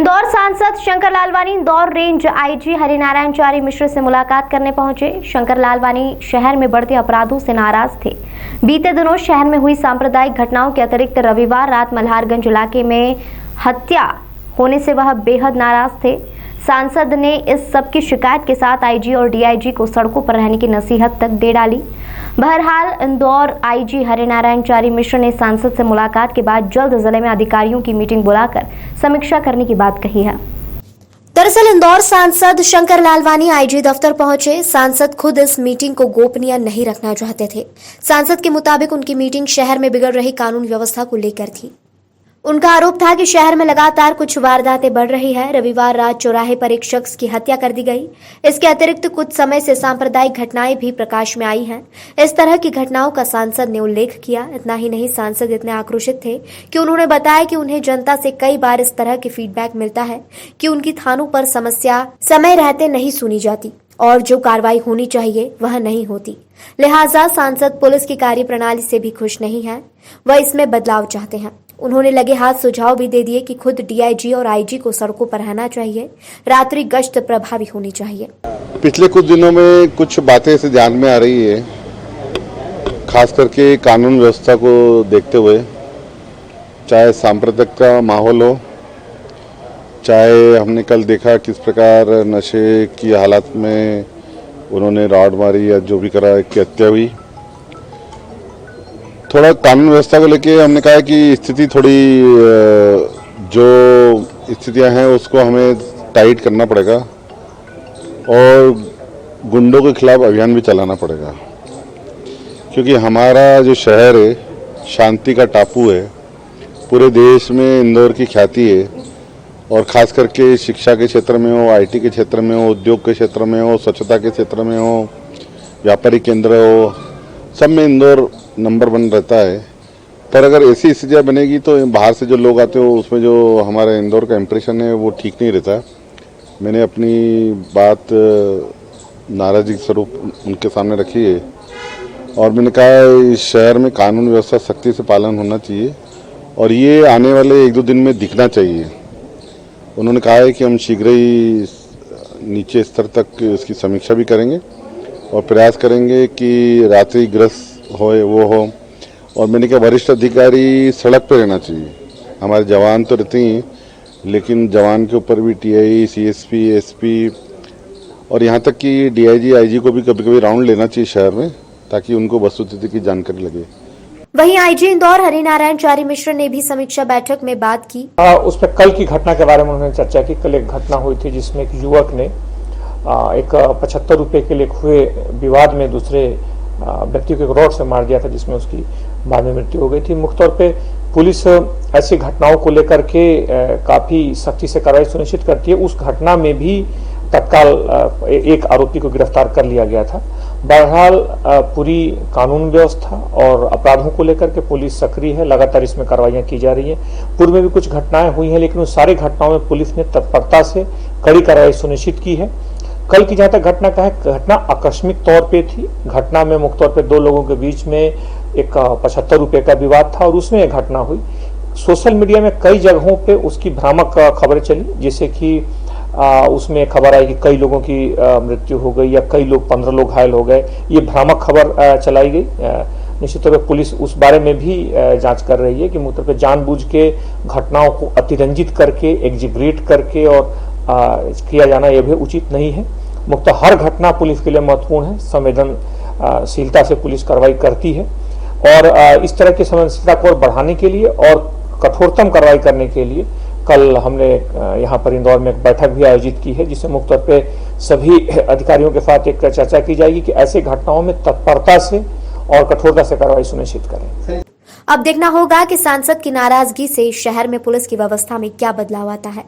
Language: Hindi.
इंदौर सांसद शंकर लालवानी इंदौर रेंज आईजी हरिनारायण चारी मिश्र से मुलाकात करने पहुंचे। शंकर लालवानी शहर में बढ़ते अपराधों से नाराज थे। बीते दिनों शहर में हुई सांप्रदायिक घटनाओं के अतिरिक्त रविवार रात मल्हारगंज इलाके में हत्या होने से वह बेहद नाराज थे। सांसद ने इस सब की शिकायत के साथ आईजी और डीआईजी को सड़कों पर रहने की नसीहत तक दे डाली। बहरहाल इंदौर आईजी हरिनारायण चारी मिश्र ने सांसद से मुलाकात के बाद जल्द जिले में अधिकारियों की मीटिंग बुलाकर समीक्षा करने की बात कही है। दरअसल इंदौर सांसद शंकर लालवानी आईजी दफ्तर पहुंचे। सांसद खुद इस मीटिंग को गोपनीय नहीं रखना चाहते थे। सांसद के मुताबिक उनकी मीटिंग शहर में बिगड़ रही कानून व्यवस्था को लेकर थी। उनका आरोप था कि शहर में लगातार कुछ वारदातें बढ़ रही है। रविवार रात चौराहे पर एक शख्स की हत्या कर दी गई। इसके अतिरिक्त कुछ समय से सांप्रदायिक घटनाएं भी प्रकाश में आई हैं। इस तरह की घटनाओं का सांसद ने उल्लेख किया। इतना ही नहीं, सांसद इतने आक्रोशित थे कि उन्होंने बताया कि उन्हें जनता से कई बार इस तरह के फीडबैक मिलता है कि उनकी थानों पर समस्या समय रहते नहीं सुनी जाती और जो कार्रवाई होनी चाहिए वह नहीं होती। लिहाजा सांसद पुलिस की कार्यप्रणाली से भी खुश नहीं है, वह इसमें बदलाव चाहते हैं। उन्होंने लगे हाथ सुझाव भी दे दिए कि खुद डीआईजी और आईजी को सड़कों पर रहना चाहिए, रात्रि गश्त प्रभावी होनी चाहिए। पिछले कुछ दिनों में कुछ बातें से ध्यान में आ रही है, खास करके कानून व्यवस्था को देखते हुए, चाहे सांप्रदायिक का माहौल हो, चाहे हमने कल देखा किस प्रकार नशे की हालत में उन्होंने रॉड मारी या जो भी करा कि हत्या हुई। थोड़ा कानून व्यवस्था को लेके हमने कहा कि स्थिति थोड़ी जो स्थितियां हैं उसको हमें टाइट करना पड़ेगा और गुंडों के खिलाफ अभियान भी चलाना पड़ेगा, क्योंकि हमारा जो शहर है शांति का टापू है। पूरे देश में इंदौर की ख्याति है और ख़ास करके शिक्षा के क्षेत्र में हो, आईटी के क्षेत्र में हो, उद्योग के क्षेत्र में हो, स्वच्छता के क्षेत्र में हो, व्यापारिक केंद्र हो, सब में इंदौर नंबर 1 रहता है। पर अगर ऐसी स्थितियाँ बनेगी तो बाहर से जो लोग आते हो उसमें जो हमारे इंदौर का इम्प्रेशन है वो ठीक नहीं रहता। मैंने अपनी बात नाराज़गी स्वरूप उनके सामने रखी है और मैंने कहा इस शहर में कानून व्यवस्था सख्ती से पालन होना चाहिए और ये आने वाले 1-2 दिन में दिखना चाहिए। उन्होंने कहा है कि हम शीघ्र ही नीचे स्तर तक इसकी समीक्षा भी करेंगे और प्रयास करेंगे कि रात्रि ग्रस्त होए वो हो। और मैंने कहा वरिष्ठ अधिकारी सड़क पर रहना चाहिए। हमारे जवान तो रहते ही, लेकिन जवान के ऊपर भी टीआई, सीएसपी, एसपी और यहाँ तक कि डीआईजी, आईजी को भी कभी कभी राउंड लेना चाहिए शहर में, ताकि उनको वस्तुस्थिति की जानकारी लगे। वहीं आईजी इंदौर हरिनारायण चारी मिश्र ने भी समीक्षा बैठक में बात की। उस पर कल की घटना के बारे में उन्होंने चर्चा की। कल एक घटना हुई थी जिसमें एक युवक ने एक 75 रुपए के लिए हुए विवाद में दूसरे व्यक्ति को एक रॉड से मार दिया था, जिसमें उसकी बाद में मृत्यु हो गई थी। मुख्य तौर पे पुलिस ऐसी घटनाओं को लेकर के काफी सख्ती से कार्रवाई सुनिश्चित करती है। उस घटना में भी तत्काल एक आरोपी को गिरफ्तार कर लिया गया था। बहरहाल पूरी कानून व्यवस्था और अपराधों को लेकर के पुलिस सक्रिय है, लगातार इसमें कार्रवाइयां की जा रही हैं। पूर्व में भी कुछ घटनाएं हुई हैं, लेकिन उन सारी घटनाओं में पुलिस ने तत्परता से कड़ी कार्रवाई सुनिश्चित की है। कल की जहां तक घटना का है, घटना आकस्मिक तौर पे थी। घटना में मुख्य तौर पे 2 लोगों के बीच में एक 75 रुपए का विवाद था और उसमें एक घटना हुई। सोशल मीडिया में कई जगहों पे उसकी भ्रामक खबरें चली, जैसे कि उसमें खबर आई कि कई लोगों की मृत्यु हो गई या कई लोग 15 लोग घायल हो गए। ये भ्रामक खबर चलाई गई। निश्चित तौर पर पुलिस उस बारे में भी जांच कर रही है कि मुख्य तौर पर जानबूझ के घटनाओं को अतिरंजित करके, एग्जीग्रेट करके और किया जाना यह भी उचित नहीं है। मुख्य हर घटना पुलिस के लिए महत्वपूर्ण है। संवेदनशीलता से पुलिस कार्रवाई करती है और इस तरह की संवेदनशीलता को बढ़ाने के लिए और कठोरतम कार्रवाई करने के लिए कल हमने यहाँ पर इंदौर में एक बैठक भी आयोजित की है, जिससे मुख्य तौर पे सभी अधिकारियों के साथ एक चर्चा की जाएगी कि ऐसे घटनाओं में तत्परता से और कठोरता से कार्रवाई सुनिश्चित करें। अब देखना होगा कि सांसद की नाराजगी से शहर में पुलिस की व्यवस्था में क्या बदलाव आता है।